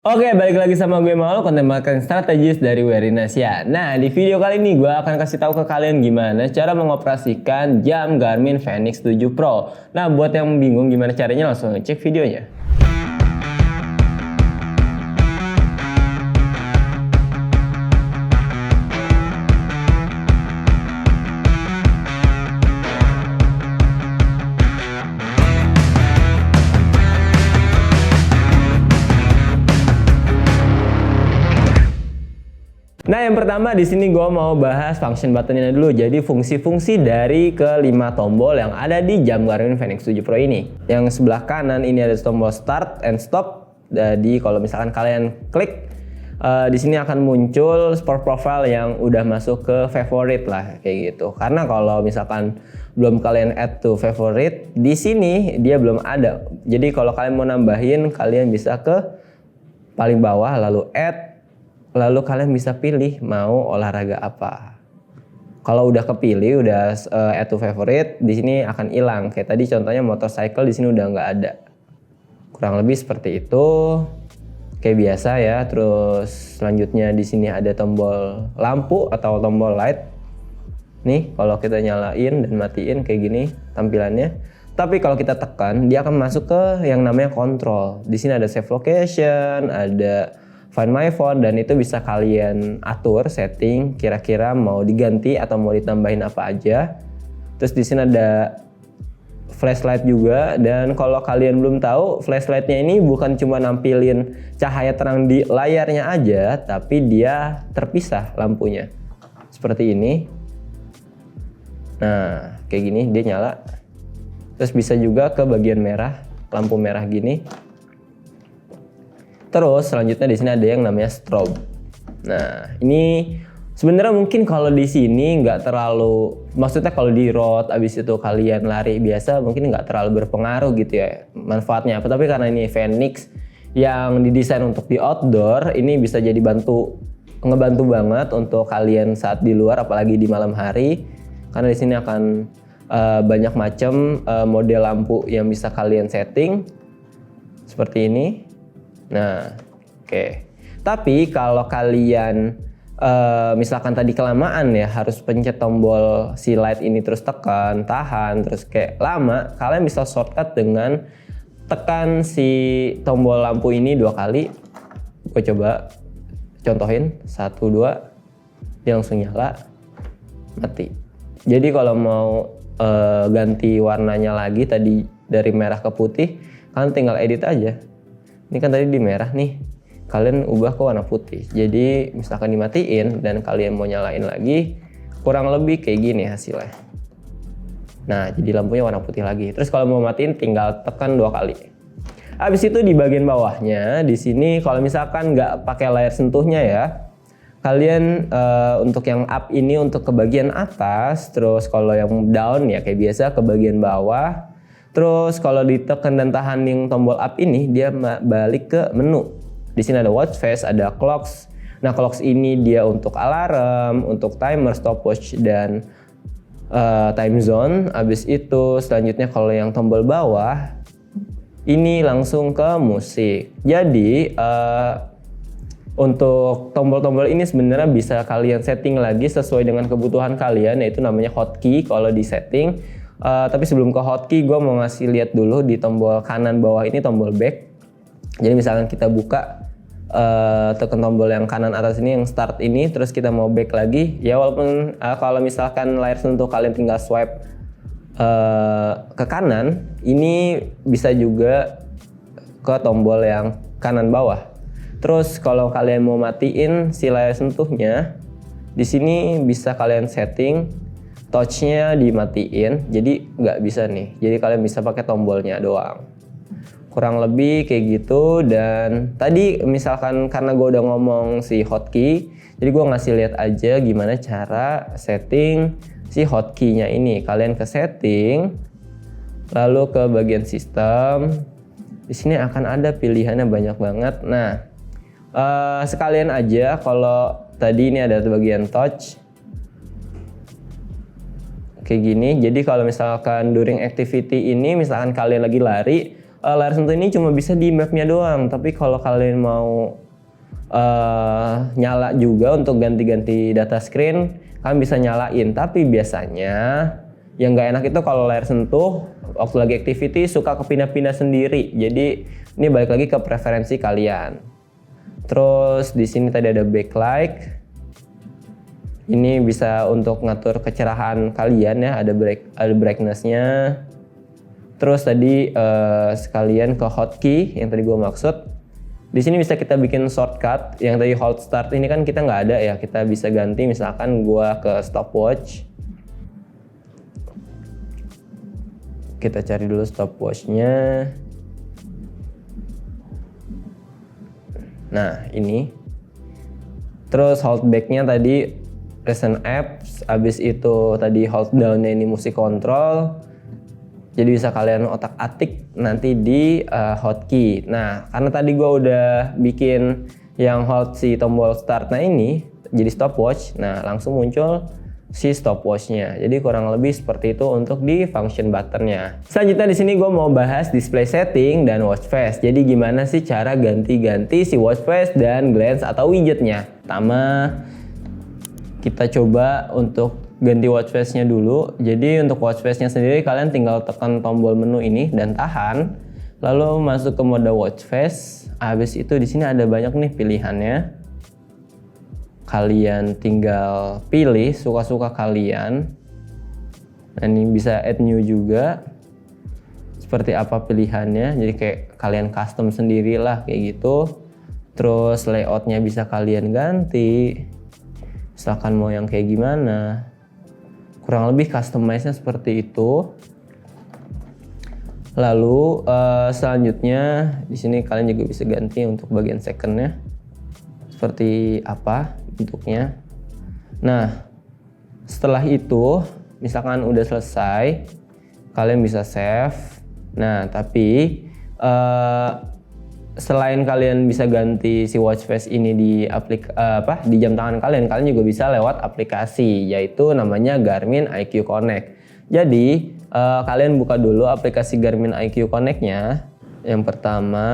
Oke, balik lagi sama gue Maul, konten marketing strategis dari Werinasia. Nah, di video kali ini gue akan kasih tahu ke kalian gimana cara mengoperasikan jam Garmin Fenix 7 Pro. Nah, buat yang bingung gimana caranya, langsung cek videonya. Nah, yang pertama di sini gue mau bahas function buttonnya dulu. Jadi fungsi-fungsi dari kelima tombol yang ada di jam Garmin Fenix 7 Pro ini. Yang sebelah kanan ini ada tombol start and stop. Jadi kalau misalkan kalian klik, di sini akan muncul sport profile yang udah masuk ke favorite lah kayak gitu. Karena kalau misalkan belum kalian add to favorite, di sini dia belum ada. Jadi kalau kalian mau nambahin, kalian bisa ke paling bawah lalu add. Lalu kalian bisa pilih mau olahraga apa. Kalau udah kepilih, udah add to favorite, di sini akan hilang. Kayak tadi contohnya motorcycle di sini udah nggak ada. Kurang lebih seperti itu. Kayak biasa ya. Terus selanjutnya di sini ada tombol lampu atau tombol light. Nih, kalau kita nyalain dan matiin kayak gini tampilannya. Tapi kalau kita tekan, dia akan masuk ke yang namanya control. Di sini ada save location, ada Find My Phone, dan itu bisa kalian atur setting kira-kira mau diganti atau mau ditambahin apa aja. Terus di sini ada flashlight juga, dan kalau kalian belum tahu, flashlightnya ini bukan cuma nampilin cahaya terang di layarnya aja, tapi dia terpisah lampunya. Seperti ini. Nah, kayak gini dia nyala. Terus bisa juga ke bagian merah, lampu merah gini. Terus selanjutnya di sini ada yang namanya strobe. Nah, ini sebenarnya mungkin kalau di sini nggak terlalu, maksudnya kalau di road abis itu kalian lari biasa mungkin nggak terlalu berpengaruh gitu ya manfaatnya apa. Tapi karena ini Fenix yang didesain untuk di outdoor, ini bisa jadi ngebantu banget untuk kalian saat di luar, apalagi di malam hari. Karena di sini akan banyak macam model lampu yang bisa kalian setting seperti ini. Nah, oke. Tapi kalau kalian misalkan tadi kelamaan ya, harus pencet tombol si light ini terus tekan, tahan, terus kayak lama, kalian bisa shortcut dengan tekan si tombol lampu ini 2 kali. Gue coba contohin, 1, 2, dia langsung nyala, mati. Jadi kalau mau ganti warnanya lagi tadi dari merah ke putih, kalian tinggal edit aja. Ini kan tadi di merah nih, kalian ubah ke warna putih. Jadi misalkan dimatiin dan kalian mau nyalain lagi, kurang lebih kayak gini hasilnya. Nah, jadi lampunya warna putih lagi. Terus kalau mau matiin tinggal tekan 2 kali. Habis itu di bagian bawahnya, di sini kalau misalkan nggak pakai layar sentuhnya ya, kalian untuk yang up ini untuk ke bagian atas, terus kalau yang down ya kayak biasa ke bagian bawah. Terus kalau ditekan dan tahan yang tombol up ini, dia balik ke menu. Di sini ada watch face, ada clocks. Nah, clocks ini dia untuk alarm, untuk timer, stopwatch, dan time zone. Habis itu selanjutnya kalau yang tombol bawah, ini langsung ke musik. Jadi untuk tombol-tombol ini sebenarnya bisa kalian setting lagi sesuai dengan kebutuhan kalian, yaitu namanya hotkey kalau di setting. Tapi sebelum ke hotkey, gue mau ngasih lihat dulu di tombol kanan bawah ini tombol back. Jadi misalkan kita buka, tekan tombol yang kanan atas ini yang start ini, terus kita mau back lagi. Ya walaupun kalau misalkan layar sentuh kalian tinggal swipe ke kanan, ini bisa juga ke tombol yang kanan bawah. Terus kalau kalian mau matiin si layar sentuhnya, di sini bisa kalian setting touch-nya dimatiin, jadi nggak bisa nih. Jadi kalian bisa pakai tombolnya doang. Kurang lebih kayak gitu. Dan tadi misalkan karena gue udah ngomong si hotkey, jadi gue ngasih lihat aja gimana cara setting si hotkey-nya ini. Kalian ke setting, lalu ke bagian sistem. Di sini akan ada pilihannya banyak banget. Nah, sekalian aja kalau tadi ini ada bagian touch. Kayak gini. Jadi kalau misalkan during activity ini, misalkan kalian lagi lari, layar sentuh ini cuma bisa di mapnya doang. Tapi kalau kalian mau nyala juga untuk ganti-ganti data screen, kalian bisa nyalain. Tapi biasanya yang nggak enak itu kalau layar sentuh waktu lagi activity suka kepindah-pindah sendiri. Jadi ini balik lagi ke preferensi kalian. Terus di sini tadi ada backlight. Ini bisa untuk ngatur kecerahan kalian ya, ada brightness-nya. Terus tadi sekalian ke hotkey yang tadi gue maksud. Di sini bisa kita bikin shortcut. Yang tadi hold start ini kan kita nggak ada ya, kita bisa ganti misalkan gue ke stopwatch. Kita cari dulu stopwatch-nya. Nah ini. Terus hold back-nya tadi recent apps, habis itu tadi hold down-nya ini musik control. Jadi bisa kalian otak-atik nanti di hotkey. Nah, karena tadi gua udah bikin yang hold si tombol start, nah ini jadi stopwatch. Nah, langsung muncul si stopwatch-nya. Jadi kurang lebih seperti itu untuk di function button-nya. Selanjutnya di sini gua mau bahas display setting dan watch face. Jadi gimana sih cara ganti-ganti si watch face dan glance atau widgetnya? Pertama, kita coba untuk ganti watch face-nya dulu. Jadi untuk watch face-nya sendiri kalian tinggal tekan tombol menu ini dan tahan. Lalu masuk ke mode watch face. Habis itu di sini ada banyak nih pilihannya. Kalian tinggal pilih suka-suka kalian. Nah, ini bisa add new juga. Seperti apa pilihannya. Jadi kayak kalian custom sendirilah kayak gitu. Terus layout-nya bisa kalian ganti. Misalkan mau yang kayak gimana, kurang lebih customize-nya seperti itu. Lalu selanjutnya di sini kalian juga bisa ganti untuk bagian second-nya seperti apa bentuknya. Nah, setelah itu misalkan udah selesai, kalian bisa save. Nah, tapi selain kalian bisa ganti si watch face ini di di jam tangan kalian juga bisa lewat aplikasi, yaitu namanya Garmin IQ Connect. Jadi kalian buka dulu aplikasi Garmin IQ Connect-nya. Yang pertama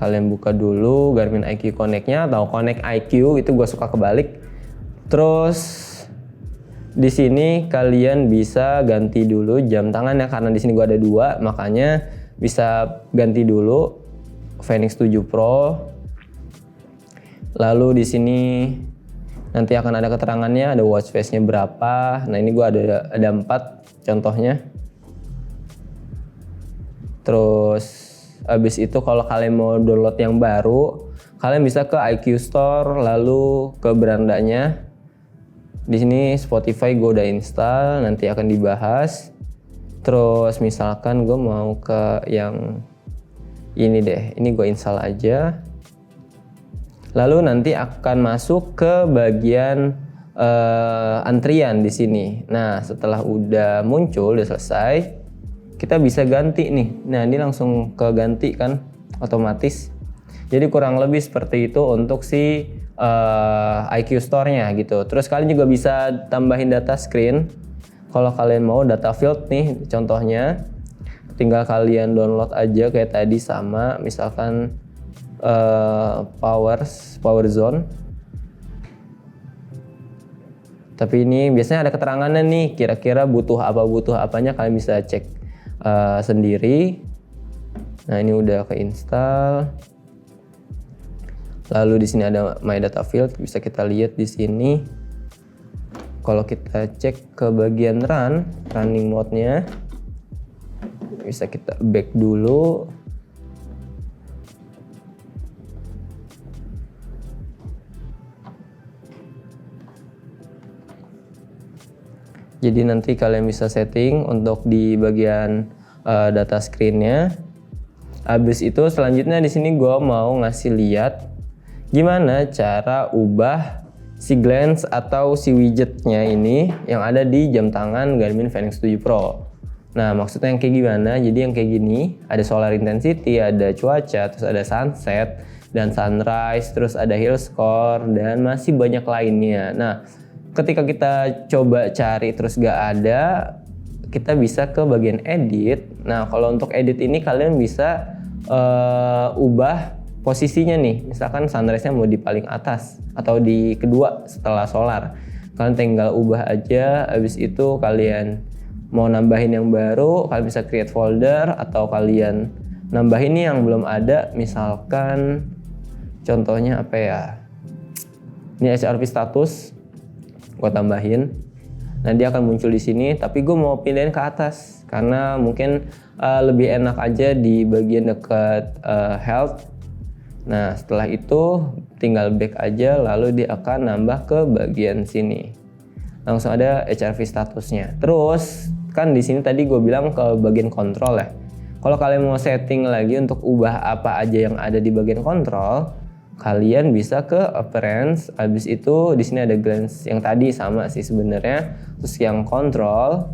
kalian buka dulu Garmin IQ Connect-nya atau Connect IQ, itu gue suka kebalik. Terus di sini kalian bisa ganti dulu jam tangannya, karena di sini gue ada dua, makanya bisa ganti dulu Fenix 7 Pro. Lalu di sini nanti akan ada keterangannya, ada watch face-nya berapa. Nah, ini gua ada 4 contohnya. Terus habis itu kalau kalian mau download yang baru, kalian bisa ke IQ Store lalu ke berandanya. Di sini Spotify gue udah install, nanti akan dibahas. Terus misalkan gue mau ke yang ini deh, ini gue install aja. Lalu nanti akan masuk ke bagian antrian di sini. Nah, setelah udah muncul, udah selesai, kita bisa ganti nih. Nah, ini langsung ke ganti kan, otomatis. Jadi kurang lebih seperti itu untuk si IQ Store-nya gitu. Terus kalian juga bisa tambahin data screen. Kalau kalian mau data field nih, contohnya tinggal kalian download aja kayak tadi sama, misalkan power zone. Tapi ini biasanya ada keterangannya nih, kira-kira butuh apanya kalian bisa cek sendiri. Nah, ini udah keinstall. Lalu di sini ada my data field, bisa kita lihat di sini. Kalau kita cek ke bagian running mode-nya, bisa kita back dulu. Jadi nanti kalian bisa setting untuk di bagian data screen-nya. Habis itu selanjutnya di sini gue mau ngasih lihat gimana cara ubah si glance atau si widgetnya ini yang ada di jam tangan Garmin Fenix 7 Pro. Nah, maksudnya yang kayak gimana? Jadi yang kayak gini, ada solar intensity, ada cuaca, terus ada sunset dan sunrise, terus ada hill score dan masih banyak lainnya. Nah, ketika kita coba cari terus gak ada, kita bisa ke bagian edit. Nah, kalau untuk edit ini kalian bisa ubah posisinya nih. Misalkan sunrise-nya mau di paling atas atau di kedua setelah solar. Kalian tinggal ubah aja, habis itu kalian mau nambahin yang baru, kalian bisa create folder atau kalian nambahin nih yang belum ada. Misalkan contohnya apa ya? Ini HRV status, gue tambahin. Nah dia akan muncul di sini, tapi gue mau pindahin ke atas karena mungkin lebih enak aja di bagian dekat health. Nah setelah itu tinggal back aja, lalu dia akan nambah ke bagian sini. Langsung ada HRV statusnya. Terus kan di sini tadi gue bilang ke bagian kontrol ya. Kalau kalian mau setting lagi untuk ubah apa aja yang ada di bagian kontrol, kalian bisa ke appearance. Habis itu di sini ada glance yang tadi sama sih sebenarnya. Terus yang kontrol,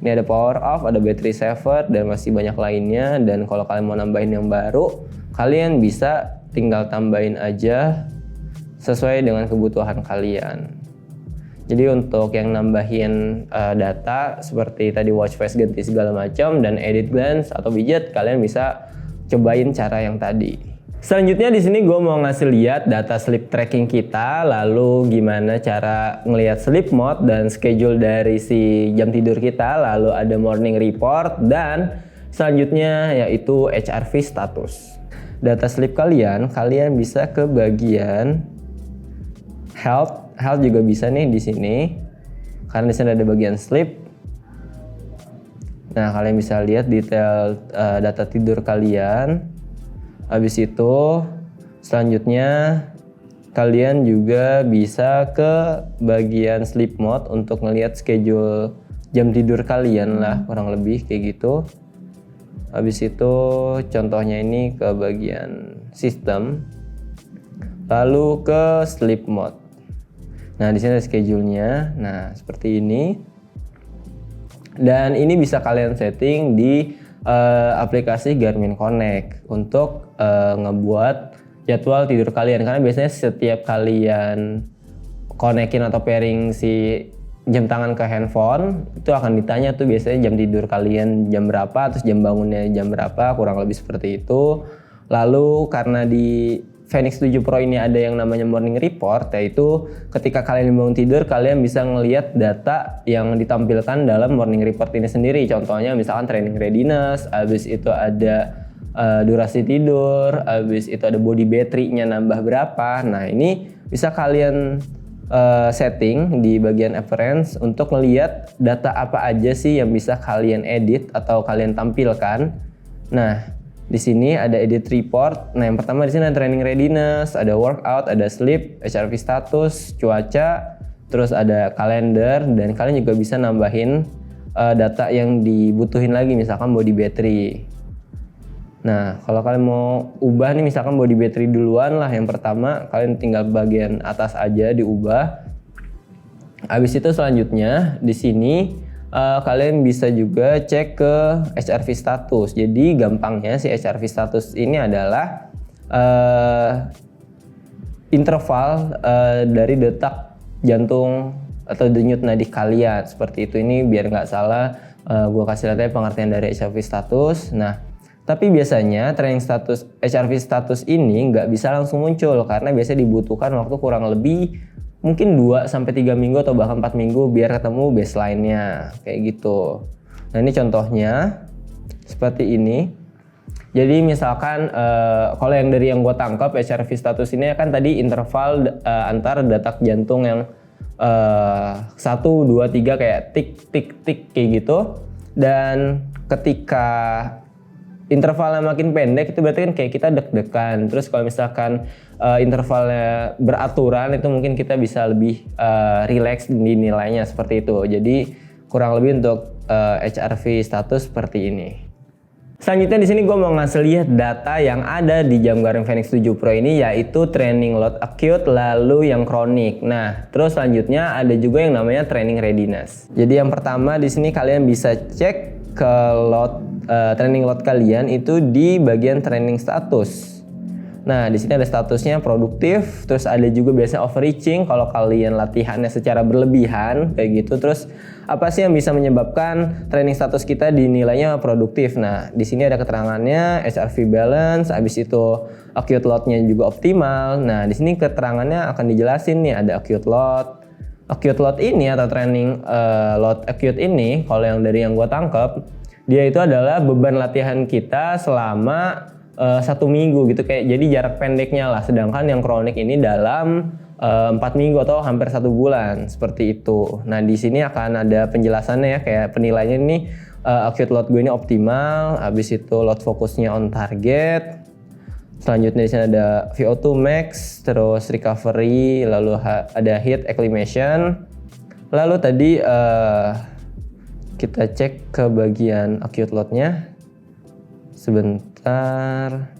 ini ada power off, ada battery saver dan masih banyak lainnya. Dan kalau kalian mau nambahin yang baru, kalian bisa tinggal tambahin aja sesuai dengan kebutuhan kalian. Jadi untuk yang nambahin data seperti tadi watch face ganti segala macam dan edit glance atau widget, kalian bisa cobain cara yang tadi. Selanjutnya di sini gue mau ngasih lihat data sleep tracking kita, lalu gimana cara ngelihat sleep mode dan schedule dari si jam tidur kita, lalu ada morning report dan selanjutnya yaitu HRV status. Data sleep kalian bisa ke bagian health juga bisa nih di sini. Karena di sini ada bagian sleep. Nah, kalian bisa lihat detail data tidur kalian. Habis itu selanjutnya kalian juga bisa ke bagian sleep mode untuk ngelihat schedule jam tidur kalian lah, kurang lebih kayak gitu. Habis itu contohnya ini ke bagian sistem, lalu ke sleep mode. Nah di sini ada schedule-nya. Nah seperti ini. Dan ini bisa kalian setting di aplikasi Garmin Connect untuk ngebuat jadwal tidur kalian. Karena biasanya setiap kalian konekin atau pairing si jam tangan ke handphone, itu akan ditanya tuh biasanya jam tidur kalian jam berapa, terus jam bangunnya jam berapa, kurang lebih seperti itu. Lalu karena di Fenix 7 Pro ini ada yang namanya morning report, yaitu ketika kalian bangun tidur kalian bisa ngelihat data yang ditampilkan dalam morning report ini sendiri. Contohnya misalkan training readiness, habis itu ada durasi tidur, habis itu ada body battery-nya nambah berapa. Nah ini bisa kalian setting di bagian appearance untuk melihat data apa aja sih yang bisa kalian edit atau kalian tampilkan. Nah, di sini ada edit report. Nah, yang pertama di sini ada training readiness, ada workout, ada sleep, HRV status, cuaca, terus ada kalender, dan kalian juga bisa nambahin data yang dibutuhin lagi, misalkan body battery. Nah, kalau kalian mau ubah nih misalkan body battery duluan lah yang pertama, kalian tinggal bagian atas aja diubah. Habis itu selanjutnya di sini kalian bisa juga cek ke HRV status. Jadi gampangnya si HRV status ini adalah interval dari detak jantung atau denyut nadi kalian. Seperti itu, ini biar nggak salah gue kasih lihat pengertian dari HRV status. Nah, tapi biasanya training status HRV status ini nggak bisa langsung muncul karena biasanya dibutuhkan waktu kurang lebih mungkin 2-3 minggu atau bahkan 4 minggu biar ketemu baseline-nya kayak gitu. Nah ini contohnya seperti ini. Jadi misalkan kalau yang dari yang gue tangkap HRV status ini kan tadi interval antar detak jantung yang 1, 2, 3 kayak tik tik tik kayak gitu. Dan ketika intervalnya makin pendek itu berarti kan kayak kita deg-degan. Terus kalau misalkan intervalnya beraturan itu mungkin kita bisa lebih relax di nilainya seperti itu. Jadi kurang lebih untuk HRV status seperti ini. Selanjutnya di sini gue mau ngasih lihat data yang ada di jam Garmin Fenix 7 Pro ini, yaitu training load acute lalu yang kronik. Nah, terus selanjutnya ada juga yang namanya training readiness. Jadi yang pertama di sini kalian bisa cek ke load training load kalian itu di bagian training status. Nah, di sini ada statusnya produktif, terus ada juga biasanya overreaching kalau kalian latihannya secara berlebihan kayak gitu. Terus apa sih yang bisa menyebabkan training status kita dinilainya produktif? Nah, di sini ada keterangannya HRV balance, habis itu acute load-nya juga optimal. Nah, di sini keterangannya akan dijelasin nih, ada acute load. Acute load ini atau training load acute ini, kalau yang dari yang gue tangkap, dia itu adalah beban latihan kita selama 1 minggu gitu, kayak jadi jarak pendeknya lah. Sedangkan yang kronik ini dalam 4 minggu atau hampir 1 bulan seperti itu. Nah, di sini akan ada penjelasannya ya, kayak penilaiannya ini acute load gue ini optimal, habis itu load fokusnya on target. Selanjutnya di sini ada VO2 max, terus recovery, lalu ada heat acclimation. Lalu tadi kita cek ke bagian acute load-nya. Sebentar.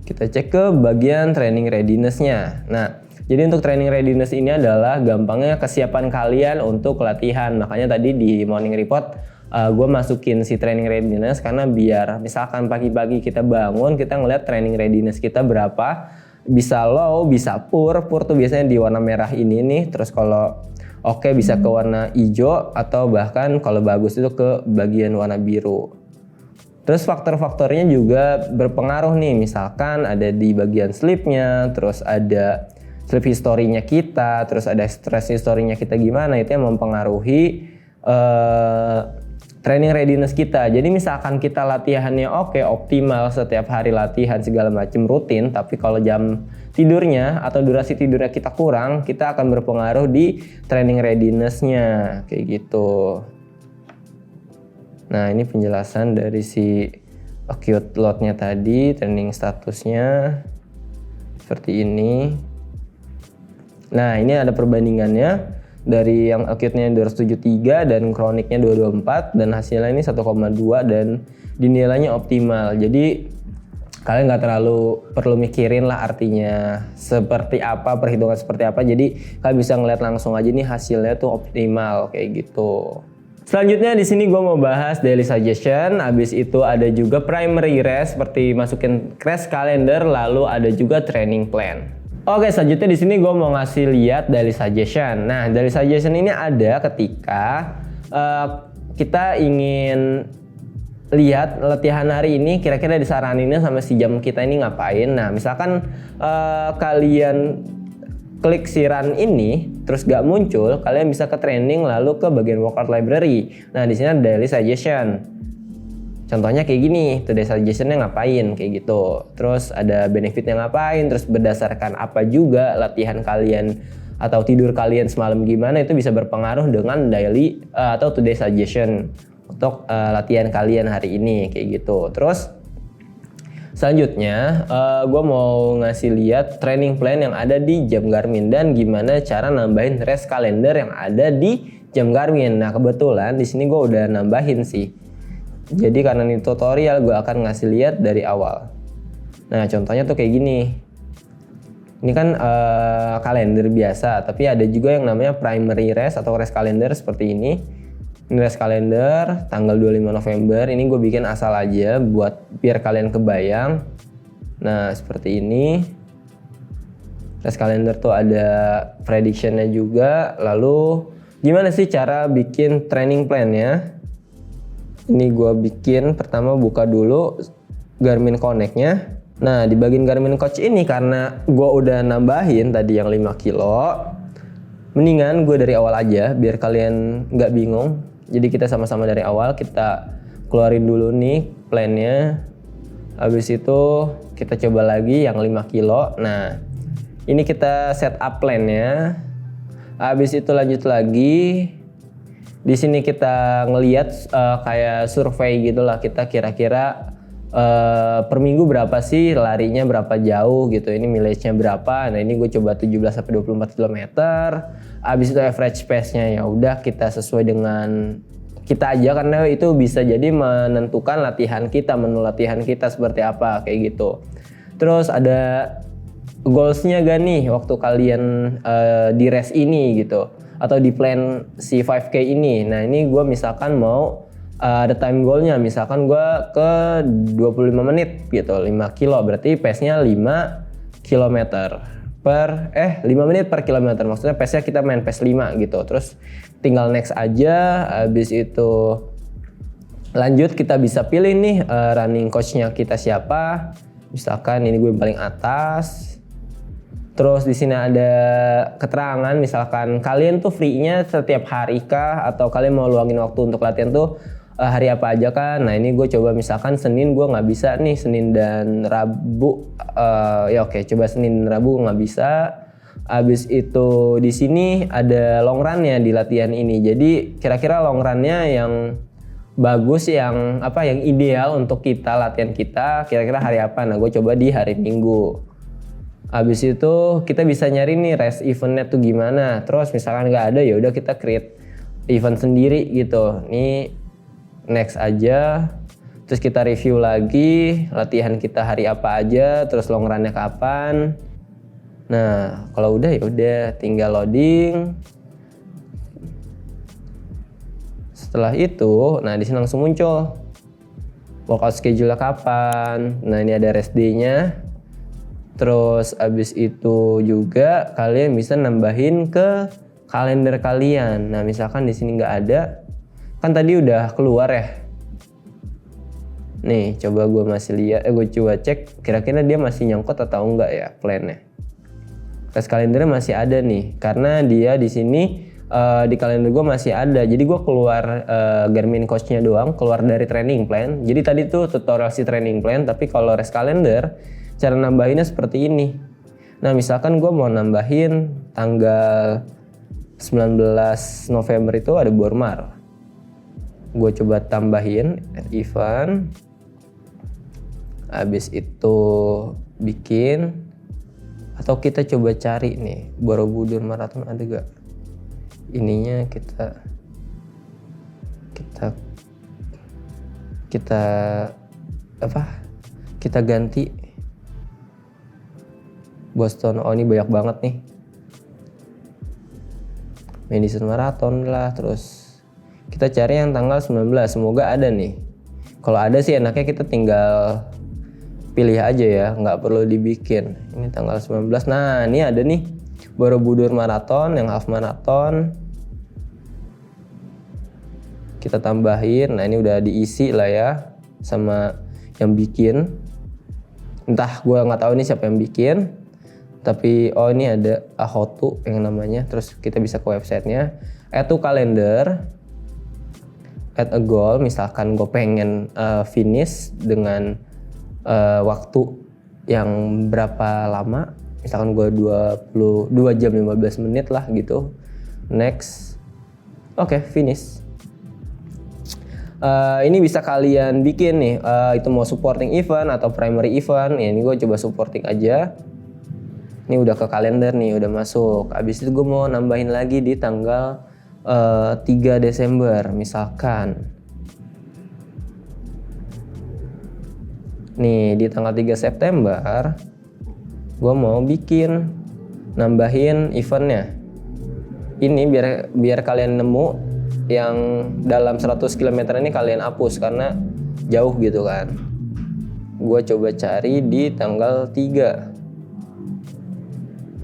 Kita cek ke bagian training readiness-nya. Nah, jadi untuk training readiness ini adalah gampangnya kesiapan kalian untuk latihan. Makanya tadi di morning report gue masukin si training readiness karena biar misalkan pagi-pagi kita bangun, kita ngeliat training readiness kita berapa. Bisa low, bisa poor. Poor tuh biasanya di warna merah ini nih. Terus kalau oke bisa ke warna hijau, atau bahkan kalau bagus itu ke bagian warna biru. Terus faktor-faktornya juga berpengaruh nih, misalkan ada di bagian sleep-nya, terus ada sleep history-nya kita, terus ada stress history-nya kita gimana, itu yang mempengaruhi training readiness kita. Jadi misalkan kita latihannya oke, optimal setiap hari latihan segala macam rutin, tapi kalau jam tidurnya atau durasi tidurnya kita kurang, kita akan berpengaruh di training readiness-nya kayak gitu. Nah, ini penjelasan dari si acute load-nya tadi, training statusnya seperti ini. Nah, ini ada perbandingannya dari yang acute-nya 273 dan kroniknya 224, dan hasilnya ini 1,2 dan dinilainya optimal. Jadi kalian nggak terlalu perlu mikirin lah artinya seperti apa, perhitungan seperti apa. Jadi kalian bisa ngeliat langsung aja nih hasilnya tuh optimal kayak gitu. Selanjutnya di sini gue mau bahas daily suggestion, habis itu ada juga primary rest seperti masukin rest calendar, lalu ada juga training plan. Oke, selanjutnya di sini gue mau ngasih lihat daily suggestion. Nah, daily suggestion ini ada ketika kita ingin lihat latihan hari ini kira-kira disaraninnya sama si jam kita ini ngapain. Nah, misalkan kalian klik si run ini terus gak muncul, kalian bisa ke training lalu ke bagian workout library. Nah, di sini ada daily suggestion. Contohnya kayak gini, today's suggestion-nya ngapain kayak gitu. Terus ada benefitnya ngapain, terus berdasarkan apa juga latihan kalian atau tidur kalian semalam gimana, itu bisa berpengaruh dengan daily atau today's suggestion untuk latihan kalian hari ini kayak gitu. Terus selanjutnya gue mau ngasih lihat training plan yang ada di jam Garmin dan gimana cara nambahin rest calendar yang ada di jam Garmin. Nah, kebetulan di sini gue udah nambahin sih. Jadi karena ini tutorial, gue akan ngasih lihat dari awal. Nah, contohnya tuh kayak gini. Ini kan kalender biasa, tapi ada juga yang namanya primary rest atau rest calendar seperti ini. Ini rest calendar tanggal 25 November. Ini gue bikin asal aja buat biar kalian kebayang. Nah, seperti ini. Rest calendar tuh ada prediction-nya juga. Lalu gimana sih cara bikin training plan-nya? Ini gue bikin, pertama buka dulu Garmin Connect-nya. Nah, di bagian Garmin Coach ini karena gue udah nambahin tadi yang 5 kilo, mendingan gue dari awal aja biar kalian nggak bingung. Jadi kita sama-sama dari awal, kita keluarin dulu nih plan-nya. Habis itu kita coba lagi yang 5 kilo. Nah, ini kita set up plan-nya. Habis itu lanjut lagi. Di sini kita ngelihat kayak survei gitulah, kita kira-kira per minggu berapa sih larinya, berapa jauh gitu. Ini mileage-nya berapa. Nah, ini gue coba 17 sampai 24 km. Habis itu average pace-nya ya udah kita sesuai dengan kita aja, karena itu bisa jadi menentukan latihan kita, menu latihan kita seperti apa kayak gitu. Terus ada goals-nya gak nih waktu kalian di race ini gitu, atau di plan si 5K ini. Nah, ini gue misalkan mau ada time goalnya, misalkan gue ke 25 menit gitu, 5 kilo, berarti pace-nya 5 kilometer 5 menit per kilometer, maksudnya pace-nya kita main pace 5 gitu. Terus tinggal next aja, habis itu lanjut kita bisa pilih nih running coach-nya kita siapa. Misalkan ini gue yang paling atas. Terus di sini ada keterangan, misalkan kalian tuh free-nya setiap hari kah, atau kalian mau luangin waktu untuk latihan tuh hari apa aja kan. Nah ini gue coba misalkan Senin gue nggak bisa nih, Senin dan Rabu. Ya oke, coba Senin dan Rabu nggak bisa. Abis itu di sini ada long run-nya di latihan ini. Jadi kira-kira long run-nya yang bagus, yang ideal untuk kita latihan kita kira-kira hari apa. Nah gue coba di hari Minggu. Abis itu kita bisa nyari nih race eventnya tuh gimana. Terus misalkan nggak ada, ya udah kita create event sendiri gitu. Nih next aja, terus kita review lagi latihan kita hari apa aja, terus long run-nya kapan. Nah kalau udah ya udah tinggal loading. Setelah itu, nah di sini langsung muncul workout schedule-nya kapan. Nah ini ada rest day-nya. Terus abis itu juga kalian bisa nambahin ke kalender kalian. Nah misalkan di sini nggak ada, kan tadi udah keluar ya. Nih coba gue masih lihat, gue coba cek kira-kira dia masih nyangkut atau enggak ya plan-nya. Tes kalendernya masih ada nih, karena dia di sini di kalender gue masih ada. Jadi gue keluar Garmin coach-nya doang, keluar dari training plan. Jadi tadi tuh tutorial si training plan, tapi kalau rest calendar cara nambahinnya seperti ini. Nah misalkan gue mau nambahin tanggal 19 November itu ada Bormar. Gue coba tambahin event, habis itu bikin, atau kita coba cari nih Borobudur Marathon ada gak? Ininya kita ganti Boston. Oh ini banyak banget nih, Madison Marathon lah. Terus kita cari yang tanggal 19, semoga ada nih. Kalau ada sih enaknya kita tinggal pilih aja ya, nggak perlu dibikin. Ini tanggal 19, nah ini ada nih Borobudur Marathon yang half marathon. Kita tambahin, nah ini udah diisi lah ya sama yang bikin. Entah gue nggak tahu ini siapa yang bikin, tapi oh ini ada Ahotu yang namanya. Terus kita bisa ke websitenya, add to calendar, add a goal. Misalkan gue pengen finish dengan waktu yang berapa lama, misalkan gue 22 jam 15 menit lah gitu. Next, oke, finish. Ini bisa kalian bikin nih, itu mau supporting event atau primary event. Ya, ini gue coba supporting aja. Ini udah ke kalender nih, udah masuk. Abis itu gue mau nambahin lagi di tanggal 3 Desember misalkan. Nih di tanggal 3 September gue mau bikin, nambahin eventnya. Ini biar kalian nemu yang dalam 100 km ini kalian hapus karena jauh gitu kan. Gue coba cari di tanggal 3.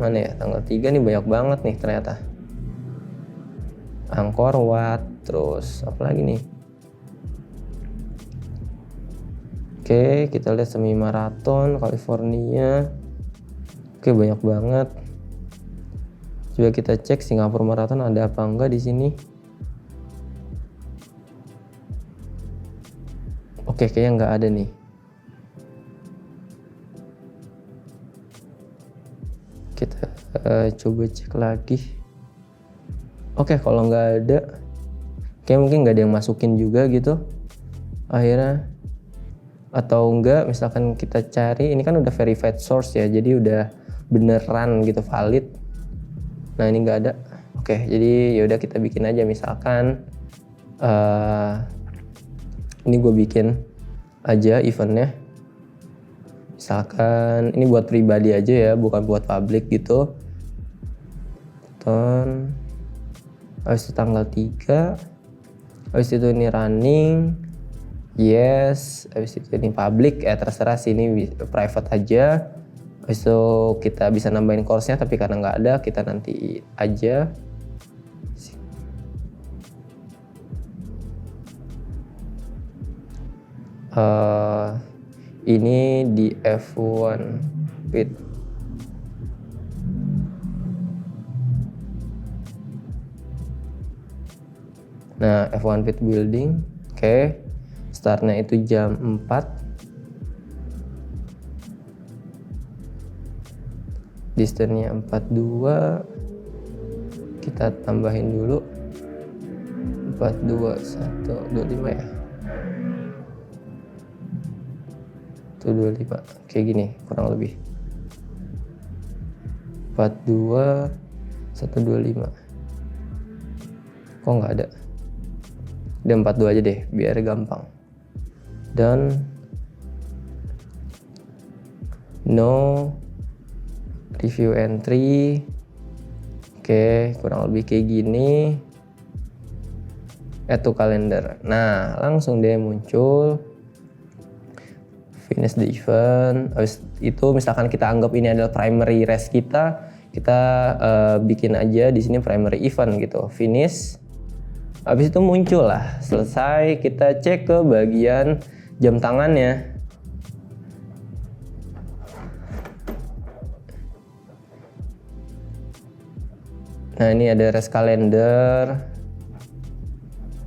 Mana ya, tanggal 3 nih banyak banget nih ternyata. Angkor Wat, terus apa lagi nih? Oke, kita lihat semi maraton California. Oke, banyak banget. Coba kita cek Singapura Marathon ada apa enggak di sini. Oke, kayaknya nggak ada nih. Kita coba cek lagi. Oke, kalau nggak ada, kayak mungkin nggak ada yang masukin juga gitu. Akhirnya, atau enggak, misalkan kita cari, ini kan udah verified source ya, jadi udah beneran gitu, valid. Nah ini nggak ada. Oke, jadi yaudah kita bikin aja misalkan. Ini gue bikin aja eventnya. Misalkan ini buat pribadi aja ya, bukan buat publik gitu. Habis itu tanggal 3. Habis itu ini running, yes. Habis itu ini public, terserah sih, ini private aja. Habis itu kita bisa nambahin course-nya, tapi karena nggak ada kita nanti aja. Ini di F1 Fit. Nah, F1 Fit Building. Oke. Startnya itu jam 4. Distance-nya 42. Kita tambahin dulu. 42125 ya. 125 kayak gini kurang lebih. 42125. Kok nggak ada? Udah 42 aja deh biar gampang. Dan no review entry. Oke, kurang lebih kayak gini. Add to calendar. Nah, langsung deh muncul finish the event. Habis itu misalkan kita anggap ini adalah primary race kita bikin aja di sini primary event gitu. Finish. Habis itu muncul lah. Selesai, kita cek ke bagian jam tangannya. Nah, ini ada race calendar.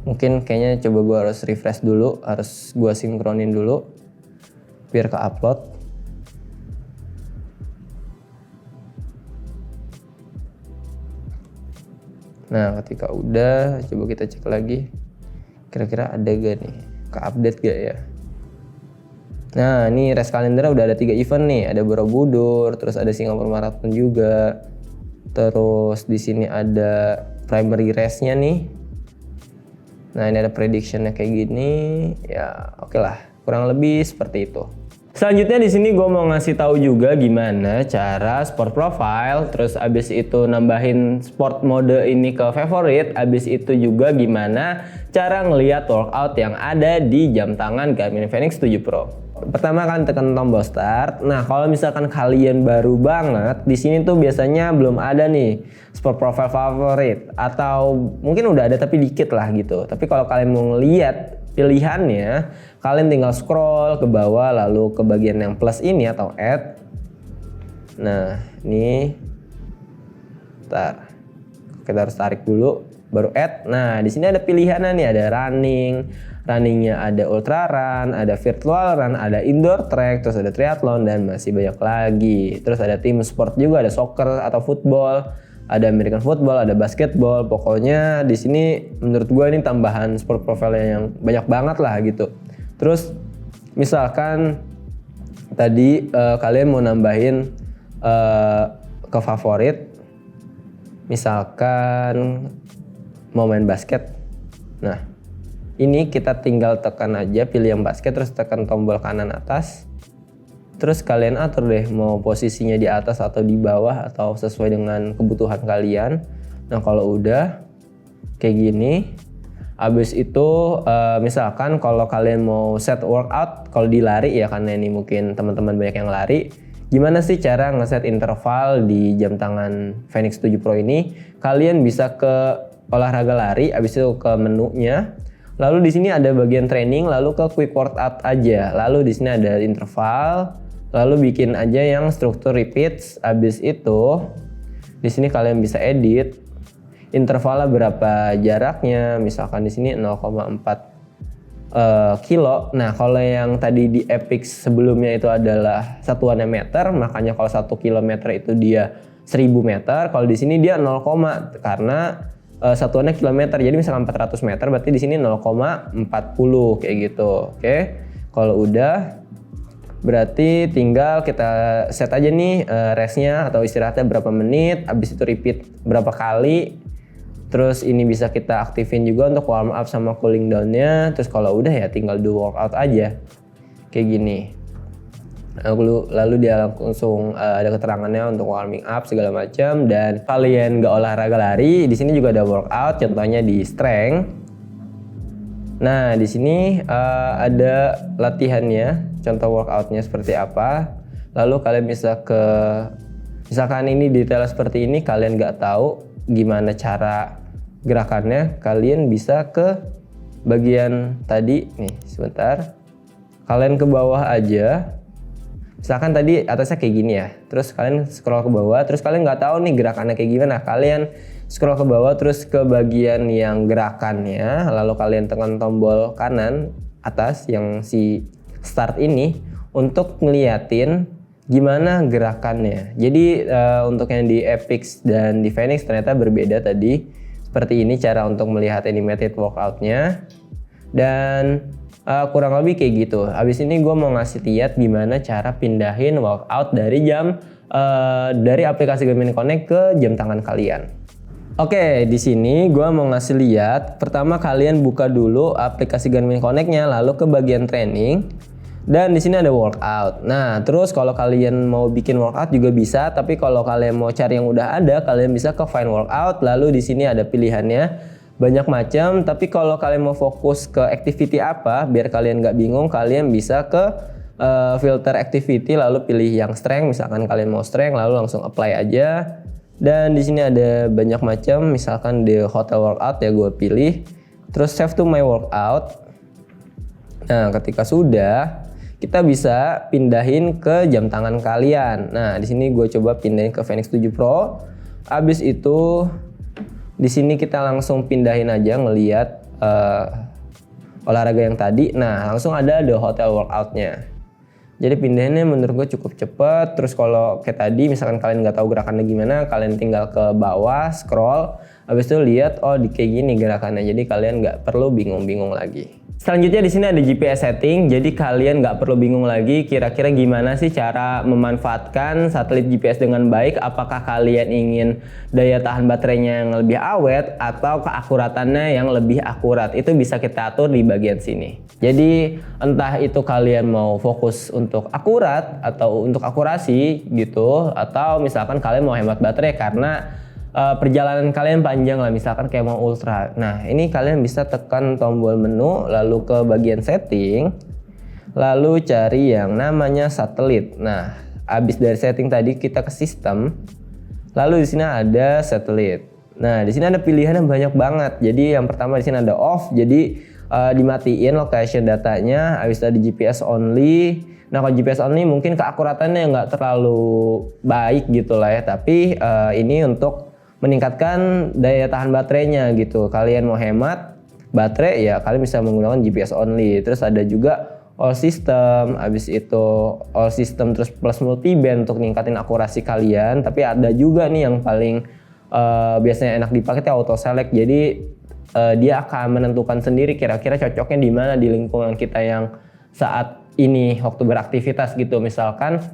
Mungkin kayaknya coba gue harus refresh dulu, harus gue sinkronin dulu biar ke upload. Nah, ketika udah, coba kita cek lagi kira-kira ada gak nih, ke update gak ya. Nah, ini race calendar udah ada 3 event nih, ada Borobudur, terus ada Singapore Marathon juga, terus di sini ada primary race-nya nih. Nah, ini ada prediction-nya kayak gini, ya oke lah, kurang lebih seperti itu. Selanjutnya di sini gue mau ngasih tahu juga gimana cara sport profile, terus abis itu nambahin sport mode ini ke favorite, abis itu juga gimana cara ngelihat workout yang ada di jam tangan Garmin Fenix 7 Pro. Pertama kan tekan tombol start. Nah, kalau misalkan kalian baru banget di sini tuh biasanya belum ada nih sport profile favorit, atau mungkin udah ada tapi dikit lah gitu. Tapi kalau kalian mau ngelihat pilihannya, kalian tinggal scroll ke bawah lalu ke bagian yang plus ini atau add. Nah, ini ntar kita harus tarik dulu baru add. Nah, di sini ada pilihannya nih, ada runningnya ada ultra run, ada virtual run, ada indoor track, terus ada triathlon dan masih banyak lagi. Terus ada tim sport juga, ada soccer atau football, ada American football, ada basketball. Pokoknya di sini menurut gue ini tambahan sport profile yang banyak banget lah gitu. Terus misalkan tadi kalian mau nambahin ke favorit, misalkan mau main basket. Nah, ini kita tinggal tekan aja, pilih yang basket, terus tekan tombol kanan atas. Terus kalian atur deh mau posisinya di atas atau di bawah atau sesuai dengan kebutuhan kalian. Nah, kalau udah kayak gini, abis itu misalkan kalau kalian mau set workout, kalau di lari ya, karena ini mungkin teman-teman banyak yang lari, gimana sih cara ngeset interval di jam tangan Fenix 7 Pro ini? Kalian bisa ke olahraga lari, abis itu ke menunya. Lalu di sini ada bagian training, lalu ke quick workout aja. Lalu di sini ada interval, lalu bikin aja yang struktur repeats. Abis itu di sini kalian bisa edit intervalnya berapa jaraknya. Misalkan di sini 0,4 kilo. Nah, kalau yang tadi di Epix sebelumnya itu adalah satuannya meter, makanya kalau 1 kilometer itu dia 1000 meter. Kalau di sini dia 0, karena satuannya kilometer, jadi misalkan 400 meter berarti di sini 0,40 kayak gitu. Oke, kalau udah berarti tinggal kita set aja nih restnya atau istirahatnya berapa menit, habis itu repeat berapa kali. Terus ini bisa kita aktifin juga untuk warm up sama cooling down-nya. Terus kalau udah ya tinggal do workout aja kayak gini. Lalu dia langsung ada keterangannya untuk warming up segala macam. Dan kalian nggak olahraga lari, di sini juga ada workout, contohnya di strength. Nah, di sini ada latihannya, contoh workoutnya seperti apa. Lalu kalian bisa misalkan ini detail seperti ini, kalian nggak tahu gimana cara gerakannya, kalian bisa ke bagian tadi nih, sebentar. Kalian ke bawah aja. Misalkan tadi atasnya kayak gini ya, terus kalian scroll ke bawah, terus kalian nggak tahu nih gerakannya kayak gimana, kalian scroll ke bawah terus ke bagian yang gerakannya, lalu kalian tekan tombol kanan atas yang si start ini untuk ngeliatin gimana gerakannya. Jadi untuk yang di Epix dan di Phoenix ternyata berbeda tadi. Seperti ini cara untuk melihat animated workoutnya, dan kurang lebih kayak gitu. Habis ini gue mau ngasih lihat gimana cara pindahin workout dari dari aplikasi Garmin Connect ke jam tangan kalian. Oke, di sini gue mau ngasih lihat. Pertama kalian buka dulu aplikasi Garmin Connect-nya, lalu ke bagian training. Dan di sini ada workout. Nah, terus kalau kalian mau bikin workout juga bisa, tapi kalau kalian mau cari yang udah ada, kalian bisa ke find workout. Lalu di sini ada pilihannya banyak macam. Tapi kalau kalian mau fokus ke activity apa, biar kalian nggak bingung, kalian bisa ke filter activity, lalu pilih yang strength. Misalkan kalian mau strength, lalu langsung apply aja. Dan di sini ada banyak macam. Misalkan di hotel workout ya gue pilih. Terus save to my workout. Nah, ketika sudah, kita bisa pindahin ke jam tangan kalian. Nah, di sini gue coba pindahin ke Fenix 7 Pro. Abis itu di sini kita langsung pindahin aja ngelihat olahraga yang tadi. Nah, langsung ada the hotel workoutnya. Jadi pindahinnya menurut gue cukup cepet. Terus kalau kayak tadi, misalkan kalian nggak tahu gerakannya gimana, kalian tinggal ke bawah, scroll. Abis itu lihat, oh di kayak gini gerakannya. Jadi kalian nggak perlu bingung-bingung lagi. Selanjutnya di sini ada GPS setting, jadi kalian nggak perlu bingung lagi kira-kira gimana sih cara memanfaatkan satelit GPS dengan baik. Apakah kalian ingin daya tahan baterainya yang lebih awet atau keakuratannya yang lebih akurat, itu bisa kita atur di bagian sini. Jadi entah itu kalian mau fokus untuk akurat atau untuk akurasi gitu, atau misalkan kalian mau hemat baterai karena perjalanan kalian panjang lah, misalkan kayak mau ultra. Nah, ini kalian bisa tekan tombol menu, lalu ke bagian setting, lalu cari yang namanya satelit. Nah, habis dari setting tadi kita ke sistem, lalu di sini ada satelit. Nah, di sini ada pilihan yang banyak banget. Jadi yang pertama di sini ada off, jadi dimatiin location datanya. Habis itu ada GPS only. Nah, kalau GPS only mungkin keakuratannya nggak terlalu baik gitu lah ya, tapi ini untuk meningkatkan daya tahan baterainya gitu. Kalian mau hemat baterai ya kalian bisa menggunakan GPS only. Terus ada juga all system, habis itu all system terus plus multi band untuk ningkatin akurasi kalian. Tapi ada juga nih yang paling biasanya enak dipakai itu auto select. Jadi dia akan menentukan sendiri kira-kira cocoknya di mana di lingkungan kita yang saat ini waktu beraktivitas gitu. Misalkan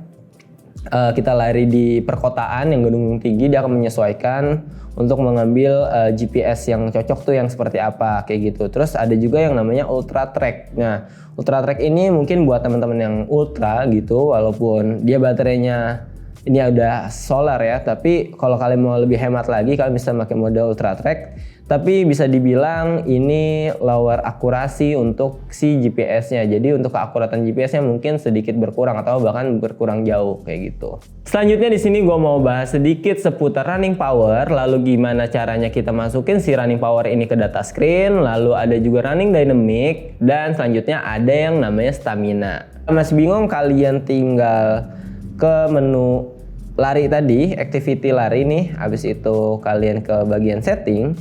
kita lari di perkotaan yang gedung tinggi, dia akan menyesuaikan untuk mengambil GPS yang cocok tuh yang seperti apa kayak gitu. Terus ada juga yang namanya ultra track. Nah, ultra track ini mungkin buat teman-teman yang ultra gitu, walaupun dia baterainya ini udah solar ya, tapi kalau kalian mau lebih hemat lagi kalian bisa pakai mode ultra track. Tapi bisa dibilang ini lower akurasi untuk si GPS-nya. Jadi untuk keakuratan GPS-nya mungkin sedikit berkurang atau bahkan berkurang jauh kayak gitu. Selanjutnya di sini gue mau bahas sedikit seputar running power, lalu gimana caranya kita masukin si running power ini ke data screen, lalu ada juga running dynamic, dan selanjutnya ada yang namanya stamina. Masih bingung, kalian tinggal ke menu lari tadi, activity lari nih, habis itu kalian ke bagian setting.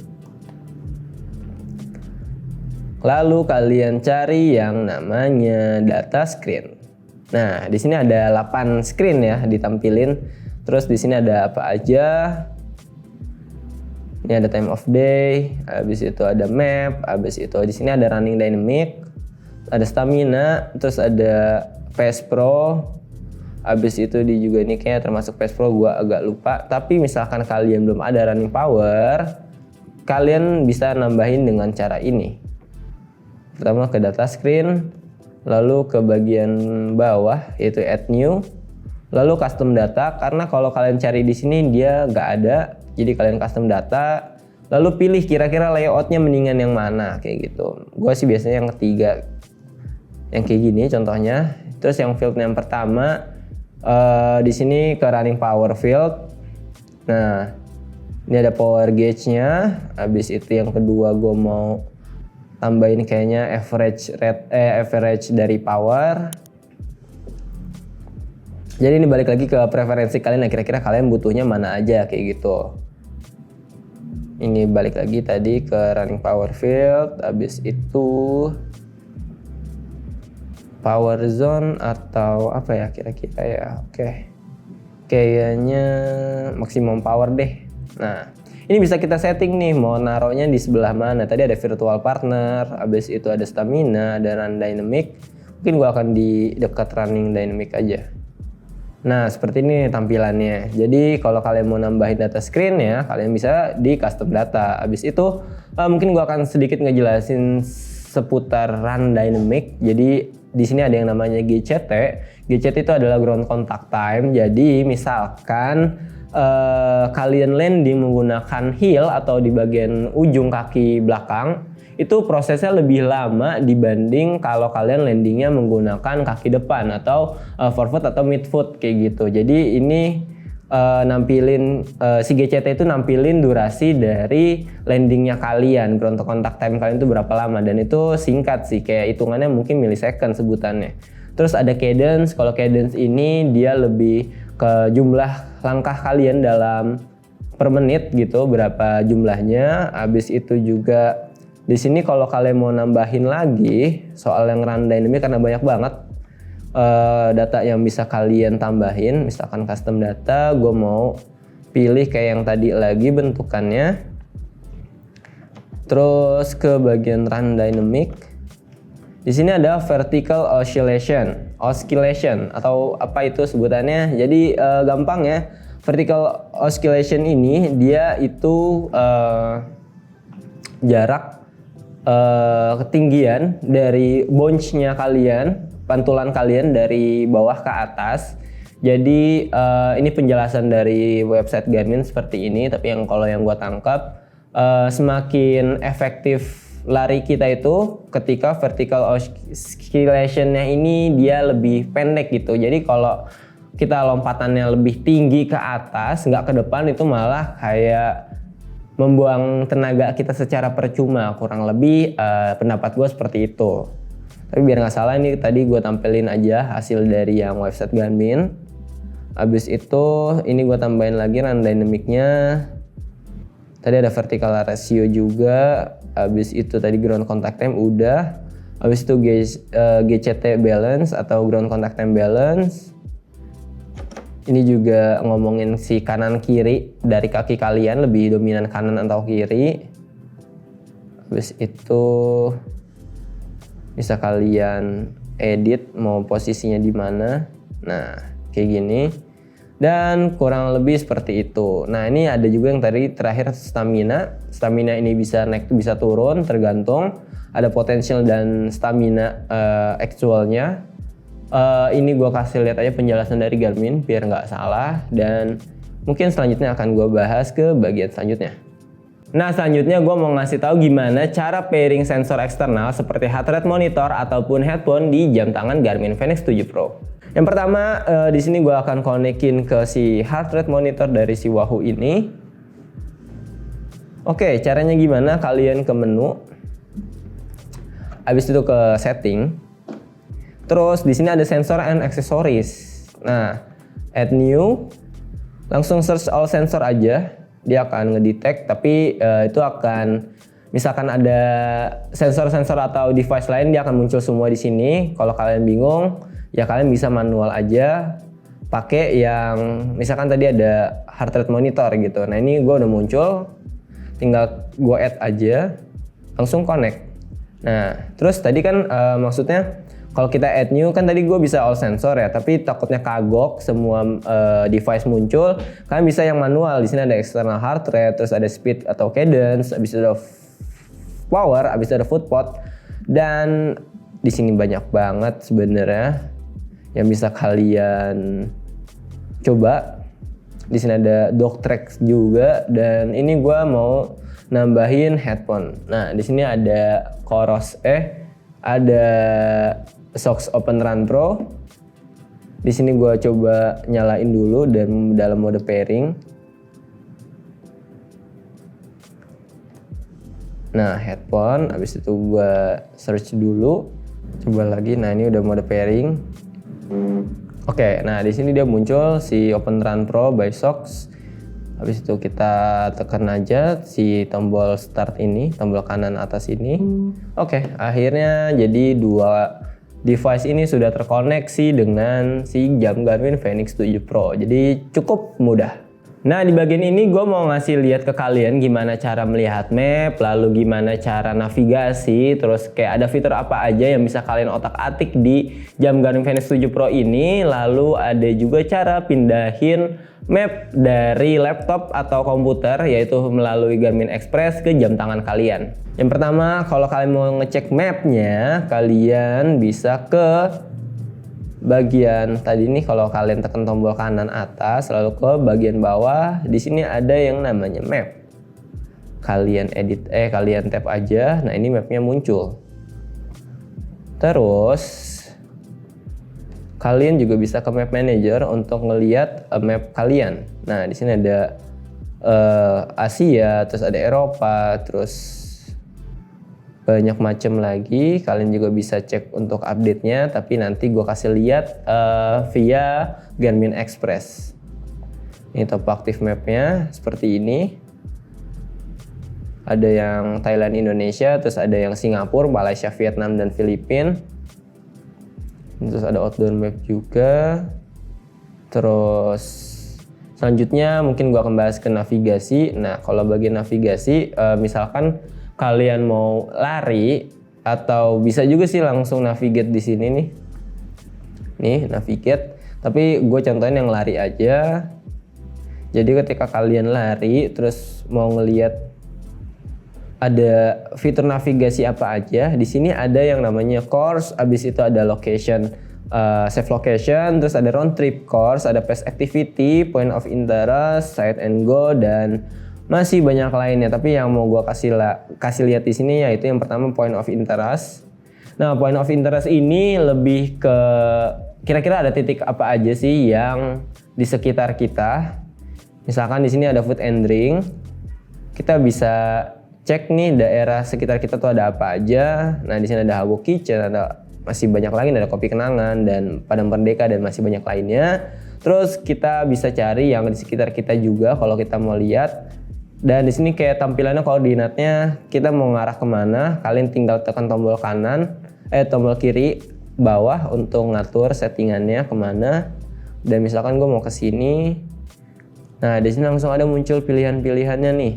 Lalu kalian cari yang namanya data screen. Nah, di sini ada 8 screen ya ditampilin. Terus di sini ada apa aja? Ini ada time of day, habis itu ada map, habis itu di sini ada running dynamic, ada stamina, terus ada pace pro. Habis itu di juga ini kayak termasuk pace pro, gua agak lupa. Tapi misalkan kalian belum ada running power, kalian bisa nambahin dengan cara ini. Pertama ke data screen, lalu ke bagian bawah yaitu add new, lalu custom data. Karena kalau kalian cari di sini dia nggak ada, jadi kalian custom data, Lalu pilih kira-kira layoutnya mendingan yang mana kayak gitu. Gue sih biasanya yang ketiga, yang kayak gini contohnya. Terus yang field yang pertama di sini ke running power field. Nah ini ada power gauge-nya. Habis itu yang kedua gue mau tambahin kayaknya average dari power. Jadi ini balik lagi ke preferensi kalian, kira-kira kalian butuhnya mana aja kayak gitu. Ini balik lagi tadi ke running power field, habis itu power zone atau apa ya kira-kira ya. Oke. Kayaknya maksimum power deh. Nah, ini bisa kita setting nih mau naruhnya di sebelah mana. Tadi ada virtual partner, habis itu ada stamina, ada run dynamic. Mungkin gua akan di dekat running dynamic aja. Nah seperti ini tampilannya. Jadi kalau kalian mau nambahin data screen ya, kalian bisa di custom data. Habis itu mungkin gua akan sedikit ngejelasin seputar run dynamic. Jadi di sini ada yang namanya GCT. GCT itu adalah ground contact time. Jadi misalkan kalian landing menggunakan heel atau di bagian ujung kaki belakang, itu prosesnya lebih lama dibanding kalau kalian landingnya menggunakan kaki depan atau forefoot atau midfoot kayak gitu. Jadi ini nampilin si GCT itu nampilin durasi dari landingnya kalian, ground contact time kalian itu berapa lama, dan itu singkat sih, kayak hitungannya mungkin millisecond sebutannya. Terus ada cadence. Kalau cadence ini dia lebih ke jumlah langkah kalian dalam per menit gitu, berapa jumlahnya. Habis itu juga di sini kalau kalian mau nambahin lagi soal yang run dynamic, karena banyak banget data yang bisa kalian tambahin. Misalkan custom data, gue mau pilih kayak yang tadi lagi bentukannya. Terus ke bagian run dynamic, di sini ada vertical oscillation atau apa itu sebutannya. Jadi gampang ya, vertical oscillation ini dia itu jarak ketinggian dari bounce-nya kalian, pantulan kalian dari bawah ke atas. Jadi ini penjelasan dari website Garmin seperti ini, tapi kalau yang gua tangkap semakin efektif lari kita itu ketika vertical oscillation-nya ini dia lebih pendek gitu. Jadi kalau kita lompatannya lebih tinggi ke atas, nggak ke depan, itu malah kayak membuang tenaga kita secara percuma, kurang lebih pendapat gue seperti itu. Tapi biar nggak salah, ini tadi gue tampilin aja hasil dari yang website Garmin. Habis itu ini gue tambahin lagi run dynamic-nya. Tadi ada vertical ratio juga. Habis itu tadi ground contact time udah. Habis itu GCT balance atau ground contact time balance. Ini juga ngomongin si kanan kiri dari kaki kalian, lebih dominan kanan atau kiri. Habis itu bisa kalian edit mau posisinya di mana. Nah, kayak gini. Dan kurang lebih seperti itu. Nah, ini ada juga yang tadi terakhir stamina. Stamina ini bisa naik bisa turun tergantung. Ada potensial dan stamina actualnya. Ini gue kasih lihat aja penjelasan dari Garmin biar nggak salah, dan mungkin selanjutnya akan gue bahas ke bagian selanjutnya. Nah selanjutnya gue mau ngasih tahu gimana cara pairing sensor eksternal seperti heart rate monitor ataupun headphone di jam tangan Garmin Fenix 7 Pro. Yang pertama di sini gue akan konekin ke si heart rate monitor dari si Wahoo ini. Oke, caranya gimana? Kalian ke menu, habis itu ke setting. Terus di sini ada sensor and accessories. Nah, add new, langsung search all sensor aja, dia akan ngedetect. Tapi itu akan, misalkan ada sensor-sensor atau device lain, dia akan muncul semua di sini. Kalau kalian bingung, ya kalian bisa manual aja, pakai yang misalkan tadi ada heart rate monitor gitu. Nah ini gue udah muncul, tinggal gue add aja, langsung connect. Nah, terus tadi kan maksudnya kalau kita add new kan tadi gue bisa all sensor ya, tapi takutnya kagok semua device muncul. Kalian bisa yang manual. Di sini ada external heart rate, terus ada speed atau cadence, habis itu ada power, habis itu ada foot pot, dan di sini banyak banget sebenarnya yang bisa kalian coba. Di sini ada dog track juga, dan ini gue mau nambahin headphone. Nah, di sini ada ada Sox Open Run Pro. Di sini gue coba nyalain dulu dan dalam mode pairing. Nah, headphone, habis itu gue search dulu, coba lagi. Nah, ini udah mode pairing. Oke, nah di sini dia muncul si Open Run Pro by Sox. Habis itu kita tekan aja si tombol start ini, tombol kanan atas ini. Oke, akhirnya jadi dua device ini sudah terkoneksi dengan si jam Garmin Fenix 7 Pro. Jadi cukup mudah. Nah, di bagian ini gue mau ngasih lihat ke kalian gimana cara melihat map, lalu gimana cara navigasi, terus kayak ada fitur apa aja yang bisa kalian otak-atik di jam Garmin Fenix 7 Pro ini, lalu ada juga cara pindahin map dari laptop atau komputer, yaitu melalui Garmin Express ke jam tangan kalian. Yang pertama, kalau kalian mau ngecek mapnya, kalian bisa ke bagian tadi nih, kalau kalian tekan tombol kanan atas lalu ke bagian bawah, di sini ada yang namanya map. Kalian kalian tap aja. Nah, ini mapnya muncul. Terus kalian juga bisa ke map manager untuk ngelihat map kalian. Nah, di sini ada Asia, terus ada Eropa, terus banyak macam lagi. Kalian juga bisa cek untuk update-nya, tapi nanti gue kasih lihat via Garmin Express. Ini top aktif map-nya seperti ini. Ada yang Thailand, Indonesia, terus ada yang Singapura, Malaysia, Vietnam, dan Filipina. Terus ada outdoor map juga. Terus selanjutnya mungkin gue akan bahas ke navigasi. Nah, kalau bagian navigasi, misalkan kalian mau lari, atau bisa juga sih langsung navigate di sini nih. Nih, navigate. Tapi gue contohin yang lari aja. Jadi ketika kalian lari terus mau ngelihat ada fitur navigasi apa aja, di sini ada yang namanya course, abis itu ada location, save location, terus ada round trip course, ada pace activity, point of interest, sight and go, dan masih banyak lainnya. Tapi yang mau gue kasih lihat di sini yaitu yang pertama point of interest. Nah, point of interest ini lebih ke kira-kira ada titik apa aja sih yang di sekitar kita. Misalkan di sini ada food and drink, kita bisa cek nih daerah sekitar kita tuh ada apa aja. Nah, di sini ada Hago Kitchen, ada masih banyak lagi, ada Kopi Kenangan dan Padang Merdeka dan masih banyak lainnya. Terus kita bisa cari yang di sekitar kita juga kalau kita mau lihat. Dan di sini kayak tampilannya koordinatnya, kita mau ngarah kemana, kalian tinggal tekan tombol tombol kiri bawah untuk ngatur settingannya kemana. Dan misalkan gue mau ke sini, nah di sini langsung ada muncul pilihan-pilihannya nih.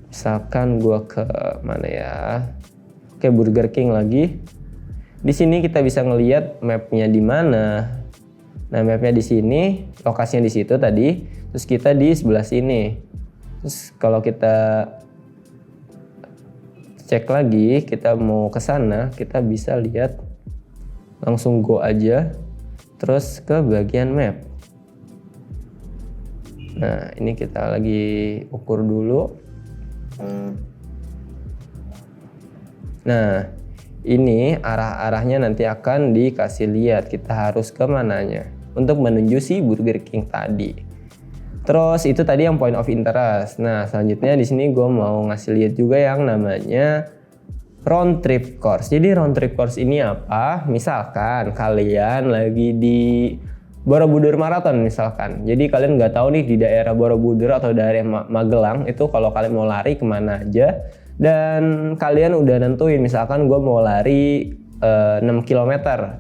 Misalkan gue ke mana ya, kayak Burger King lagi. Di sini kita bisa ngelihat mapnya di mana. Nah, mapnya di sini, lokasinya di situ tadi. Terus kita di sebelah sini. Terus kalau kita cek lagi, kita mau ke sana, kita bisa lihat langsung go aja, terus ke bagian map. Nah, ini kita lagi ukur dulu. Nah, ini arah-arahnya nanti akan dikasih lihat kita harus ke mananya untuk menuju si Burger King tadi. Terus itu tadi yang point of interest. Nah, selanjutnya di sini gue mau ngasih lihat juga yang namanya round trip course. Jadi round trip course ini apa? Misalkan kalian lagi di Borobudur Marathon misalkan. Jadi kalian nggak tahu nih di daerah Borobudur atau daerah Magelang itu kalau kalian mau lari kemana aja. Dan kalian udah nentuin, misalkan gue mau lari 6 km,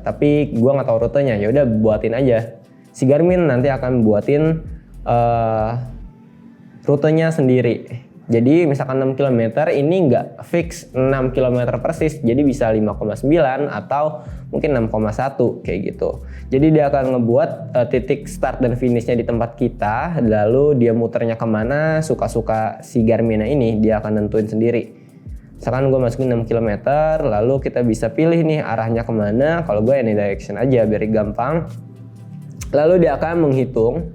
tapi gue nggak tahu rutenya. Ya udah buatin aja. Si Garmin nanti akan buatin rutenya sendiri. Jadi misalkan 6 km ini nggak fix 6 km persis, jadi bisa 5,9 atau mungkin 6,1 kayak gitu. Jadi dia akan ngebuat titik start dan finishnya di tempat kita, lalu dia muternya kemana suka-suka si Garmin ini, dia akan nentuin sendiri. Misalkan gue masukin 6 km, lalu kita bisa pilih nih arahnya kemana. Kalau gue any direction aja biar gampang. Lalu dia akan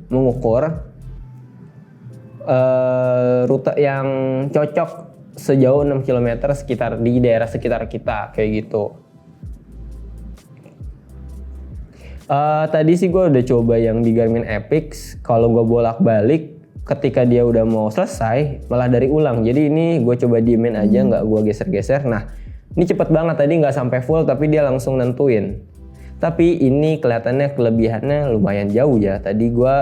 mengukur rute yang cocok sejauh 6 km sekitar di daerah sekitar kita kayak gitu. Tadi sih gue udah coba yang di Garmin Epix. Kalau gue bolak-balik ketika dia udah mau selesai malah dari ulang. Jadi ini gue coba diemin aja, nggak gue geser-geser. Nah ini cepet banget, tadi nggak sampai full tapi dia langsung nentuin. Tapi ini kelihatannya kelebihannya lumayan jauh ya. Tadi gue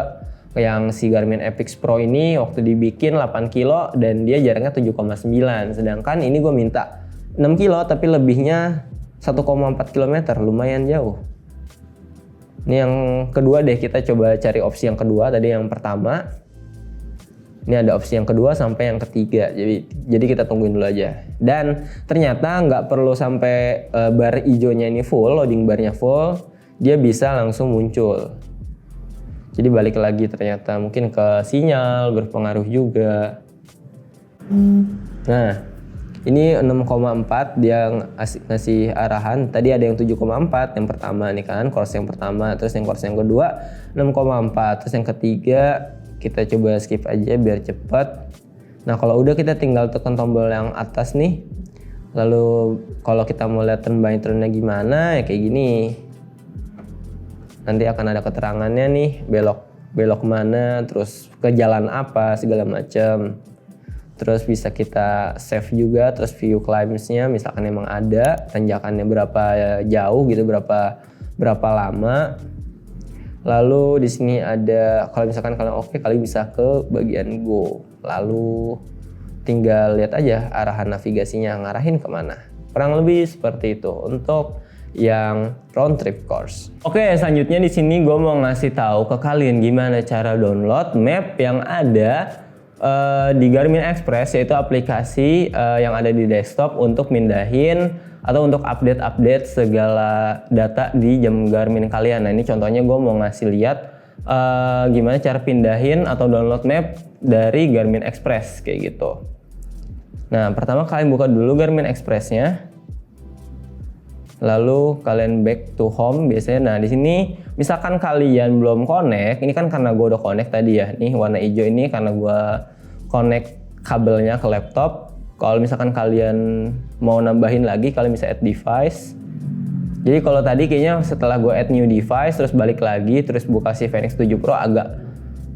yang si Garmin Epix Pro ini waktu dibikin 8 kilo dan dia jaraknya 7,9. Sedangkan ini gue minta 6 kilo tapi lebihnya 1,4 km, lumayan jauh. Ini yang kedua deh, kita coba cari opsi yang kedua. Tadi yang pertama, ini ada opsi yang kedua sampai yang ketiga. Jadi kita tungguin dulu aja. Dan ternyata nggak perlu sampai bar hijaunya ini full, loading barnya full, dia bisa langsung muncul. Jadi balik lagi ternyata mungkin ke sinyal berpengaruh juga. Nah ini 6,4 dia ngasih arahan. Tadi ada yang 7,4 yang pertama nih kan, course yang pertama. Terus yang course yang kedua 6,4. Terus yang ketiga kita coba skip aja biar cepet. Nah kalau udah kita tinggal tekan tombol yang atas nih. Lalu kalau kita mau lihat turn by turn-nya gimana ya kayak gini. Nanti akan ada keterangannya nih, belok mana, terus ke jalan apa, segala macam. Terus bisa kita save juga, terus view climbs-nya misalkan emang ada, tanjakannya berapa jauh gitu, berapa lama. Lalu di sini ada, kalau misalkan kalian oke, kalian bisa ke bagian go. Lalu tinggal lihat aja arahan navigasinya ngarahin kemana. Kurang lebih seperti itu untuk yang round trip course. Oke, selanjutnya di sini gue mau ngasih tahu ke kalian gimana cara download map yang ada di Garmin Express, yaitu aplikasi yang ada di desktop untuk mindahin atau untuk update segala data di jam Garmin kalian. Nah ini contohnya gue mau ngasih lihat gimana cara pindahin atau download map dari Garmin Express kayak gitu. Nah pertama kalian buka dulu Garmin Express-nya. Lalu kalian back to home biasanya. Nah di sini misalkan kalian belum connect, ini kan karena gue udah connect tadi ya. Nih warna hijau ini karena gue connect kabelnya ke laptop. Kalau misalkan kalian mau nambahin lagi, kalian bisa add device. Jadi kalau tadi kayaknya setelah gue add new device terus balik lagi terus buka si Fenix 7 Pro agak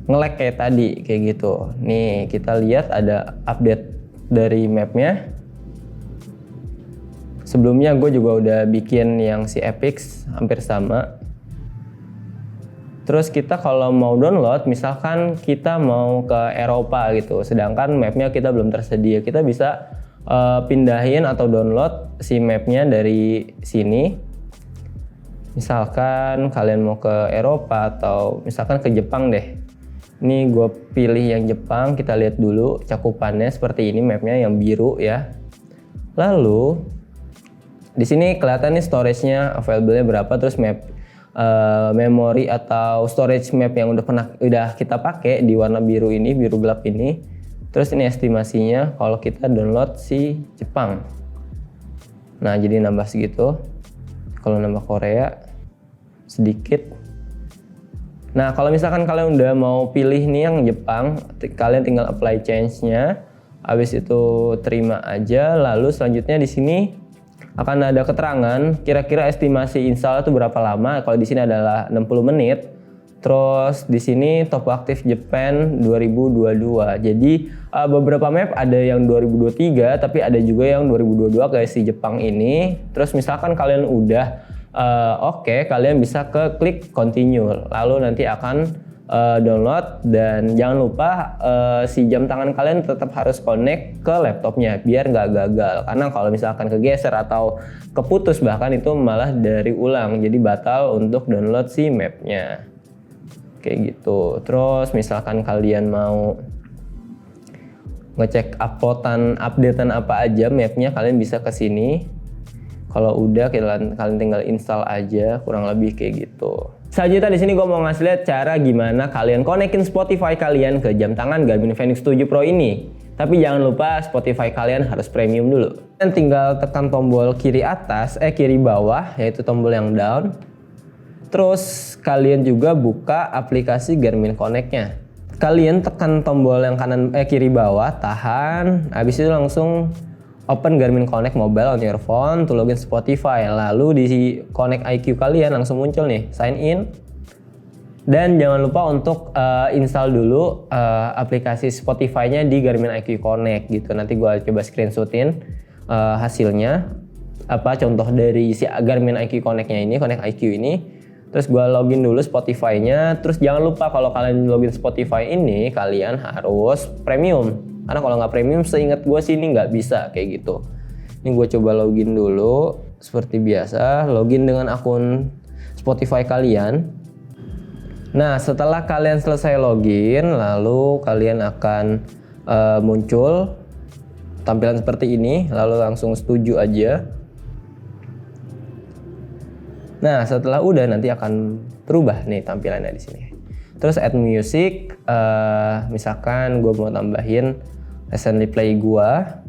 nge-lag kayak tadi kayak gitu. Nih kita lihat ada update dari mapnya. Sebelumnya gue juga udah bikin yang si Epix hampir sama. Terus kita kalau mau download, misalkan kita mau ke Eropa gitu, sedangkan mapnya kita belum tersedia, kita bisa pindahin atau download si mapnya dari sini. Misalkan kalian mau ke Eropa atau misalkan ke Jepang deh. Ini gue pilih yang Jepang, kita lihat dulu cakupannya seperti ini mapnya yang biru ya. Lalu di sini kelihatan nih storage-nya available-nya berapa, terus map memori atau storage map yang udah kita pakai di warna biru ini, biru gelap ini. Terus ini estimasinya kalau kita download si Jepang. Nah, jadi nambah segitu. Kalau nambah Korea sedikit. Nah, kalau misalkan kalian udah mau pilih nih yang Jepang, kalian tinggal apply change-nya. Habis itu terima aja. Lalu selanjutnya di sini akan ada keterangan kira-kira estimasi install itu berapa lama. Kalau di sini adalah 60 menit. Terus di sini Top Active Japan 2022. Jadi beberapa map ada yang 2023 tapi ada juga yang 2022 kayak si Jepang ini. Terus misalkan kalian udah oke, kalian bisa ke klik continue. Lalu nanti akan download dan jangan lupa si jam tangan kalian tetap harus connect ke laptopnya biar nggak gagal, karena kalau misalkan kegeser atau keputus bahkan itu malah dari ulang, jadi batal untuk download si mapnya kayak gitu. Terus misalkan kalian mau ngecek updatean apa aja mapnya, kalian bisa ke sini. Kalau udah kalian tinggal install aja, kurang lebih kayak gitu. Selanjutnya di sini gue mau ngasih lihat cara gimana kalian konekin Spotify kalian ke jam tangan Garmin Fenix 7 Pro ini. Tapi jangan lupa Spotify kalian harus premium dulu. Dan tinggal tekan tombol kiri bawah, yaitu tombol yang down. Terus kalian juga buka aplikasi Garmin Connect-nya. kalian tekan tombol yang kiri bawah, tahan, habis itu langsung open Garmin Connect Mobile on your phone to login Spotify. Lalu di Connect IQ kalian langsung muncul nih, sign in. Dan jangan lupa untuk install dulu aplikasi Spotify-nya di Garmin IQ Connect gitu. Nanti gua coba screenshotin hasilnya. Contoh dari si Garmin IQ Connect-nya ini, Connect IQ ini. Terus gua login dulu Spotify-nya. Terus jangan lupa kalau kalian login Spotify ini, kalian harus premium. Karena kalau nggak premium, seingat gue sih ini nggak bisa kayak gitu. Ini gue coba login dulu, seperti biasa, login dengan akun Spotify kalian. Nah, setelah kalian selesai login, lalu kalian akan muncul tampilan seperti ini, lalu langsung setuju aja. Nah, setelah udah nanti akan berubah nih tampilannya di sini. Terus add music, misalkan gue mau tambahin recently play gua.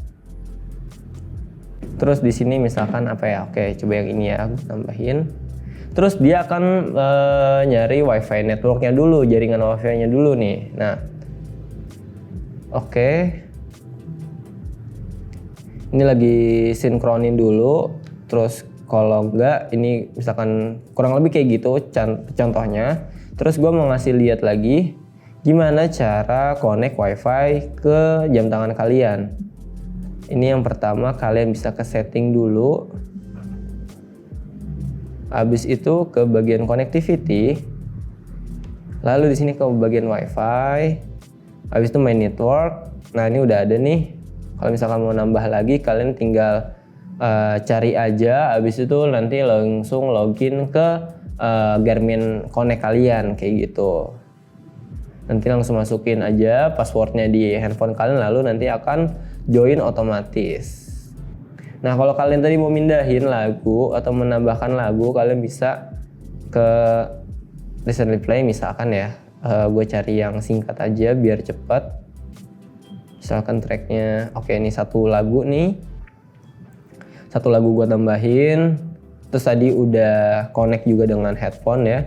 Terus di sini misalkan apa ya? Oke, coba yang ini ya, gue tambahin. Terus dia akan nyari WiFi networknya dulu, jaringan WiFi-nya dulu nih. Nah, oke. Ini lagi sinkronin dulu. Terus kalau enggak, ini misalkan kurang lebih kayak gitu contohnya. Terus gue mau ngasih lihat lagi gimana cara connect WiFi ke jam tangan kalian. Ini yang pertama, kalian bisa ke setting dulu. Habis itu ke bagian connectivity. Lalu di sini ke bagian WiFi. Habis itu my network. Nah, ini udah ada nih. Kalau misalkan mau nambah lagi, kalian tinggal cari aja. Habis itu nanti langsung login ke Garmin Connect kalian kayak gitu. Nanti langsung masukin aja passwordnya di handphone kalian, lalu nanti akan join otomatis. Nah, kalau kalian tadi mau mindahin lagu atau menambahkan lagu, kalian bisa ke recently play misalkan ya. Gue cari yang singkat aja biar cepet. Misalkan tracknya, oke, ini satu lagu nih. Satu lagu gue tambahin. Terus tadi udah connect juga dengan headphone ya.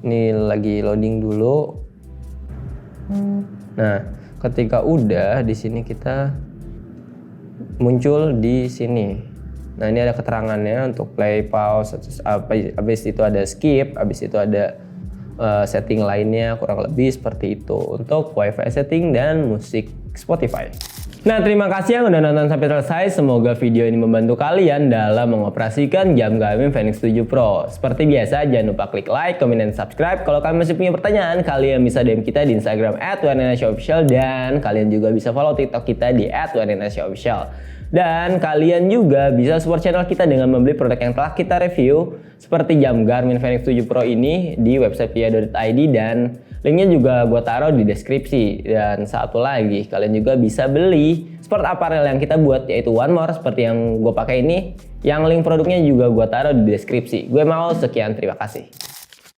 Ini lagi loading dulu. Nah, ketika udah di sini kita muncul di sini. Nah, ini ada keterangannya untuk play, pause, habis itu ada skip, habis itu ada setting lainnya, kurang lebih seperti itu untuk WiFi setting dan musik Spotify. Nah, terima kasih yang udah nonton sampai selesai. Semoga video ini membantu kalian dalam mengoperasikan jam Garmin Fenix 7 Pro. Seperti biasa, jangan lupa klik like, comment, dan subscribe. Kalau kalian masih punya pertanyaan, kalian bisa DM kita di Instagram @WarnaIndonesia_official, dan kalian juga bisa follow TikTok kita di @WarnaIndonesia_official. Dan kalian juga bisa support channel kita dengan membeli produk yang telah kita review, seperti jam Garmin Fenix 7 Pro ini di website via.id, dan linknya juga gue taruh di deskripsi. Dan satu lagi, kalian juga bisa beli sport apparel yang kita buat, yaitu One More seperti yang gue pakai ini, yang link produknya juga gue taruh di deskripsi. Gue mau sekian, terima kasih.